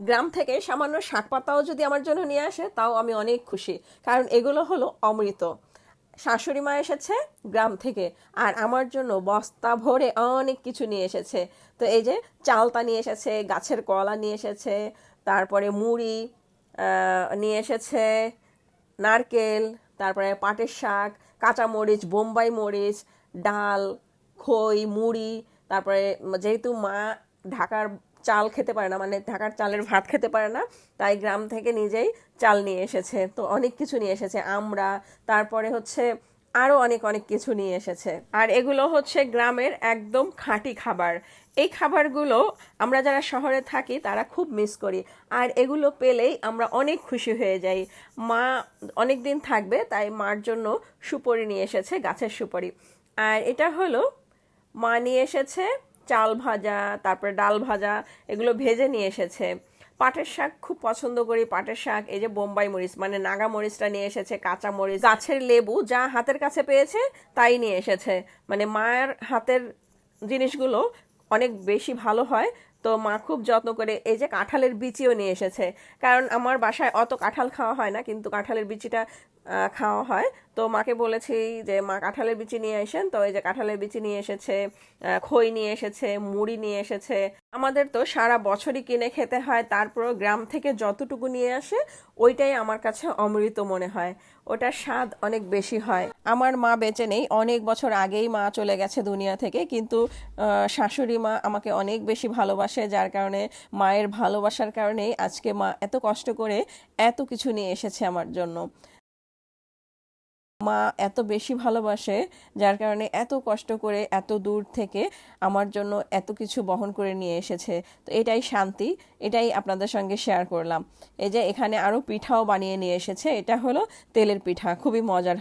গ্রাম থেকে সামান্য শাক পাতাও যদি আমার জন্য নিয়ে আসে তাও আমি অনেক খুশি, কারণ এগুলো হলো অমৃত। শাশুড়ি মা এসেছে গ্রাম থেকে আর আমার জন্য বস্তা ভরে অনেক কিছু নিয়ে এসেছে। তো এই যে চালতা নিয়ে এসেছে, গাছের কলা নিয়ে এসেছে, তারপরে মুড়ি নিয়ে এসেছে, নারকেল, তারপরে পাটের শাক, কাঁচা মরিচ, বোম্বাই মরিচ, ডাল, খই, মুড়ি। তারপরে যেহেতু মা ঢাকার চাল খেতে পারে না, মানে ঢাকার চালের ভাত খেতে পারে না, তাই গ্রাম থেকে নিজেই চাল নিয়ে এসেছে। তো অনেক কিছু নিয়ে এসেছে, আমরা, তারপরে হচ্ছে আরও অনেক অনেক কিছু নিয়ে এসেছে। আর এগুলো হচ্ছে গ্রামের একদম খাঁটি খাবার। এই খাবারগুলো আমরা যারা শহরে থাকি তারা খুব মিস করি, আর এগুলো পেলেই আমরা অনেক খুশি হয়ে যাই। মা অনেক দিন থাকবে তাই মার জন্য সুপারি নিয়ে এসেছে, গাছের সুপারি। আর এটা হলো মা নিয়ে এসেছে চাল ভাজা, তারপরে ডাল ভাজা, এগুলো ভেজে নিয়ে এসেছে। পাটের শাক খুব পছন্দ করি, পাটের শাক। এই যে বোম্বাই মরিচ মানে নাগা মরিচটা নিয়ে এসেছে, কাঁচা মরিচ, গাছের লেবু যা হাতের কাছে পেয়েছে তাই নিয়ে এসেছে। মানে মায়ের হাতের জিনিসগুলো অনেক বেশি ভালো হয়, তো মা খুব যত্ন করে। এই যে কাঁঠালের বিচিও নিয়ে এসেছে, কারণ আমার বাসায় অত কাঁঠাল খাওয়া হয় না, কিন্তু কাঁঠালের বিচিটা খাওয়া হয়। তো মাকে বলেছি যে মা কাঁঠালের বিচি নিয়ে আসেন, তো এই যে কাঁঠালের বিচি নিয়ে এসেছে, খই নিয়ে এসেছে, মুড়ি নিয়ে এসেছে। আমাদের তো সারা বছরই কিনে খেতে হয়, তারপরও গ্রাম থেকে যতটুকু নিয়ে আসে ওইটাই আমার কাছে অমৃত মনে হয়, ওটার স্বাদ অনেক বেশি হয়। আমার মা বেঁচে নেই, অনেক বছর আগেই মা চলে গেছে দুনিয়া থেকে, কিন্তু শাশুড়ি মা আমাকে অনেক বেশি ভালোবাসে, যার কারণে মায়ের ভালোবাসার কারণেই আজকে মা এত কষ্ট করে এত কিছু নিয়ে এসেছে আমার জন্য। মা এত বেশি ভালোবাসে, যার কারণে এত কষ্ট করে এত দূর থেকে আমার জন্য এত কিছু বহন করে নিয়ে এসেছে। তো এটাই শান্তি, এটাই আপনাদের সঙ্গে শেয়ার করলাম। এই যে এখানে আরও পিঠাও বানিয়ে নিয়ে এসেছে, এটা হলো তেলের পিঠা, খুবই মজার।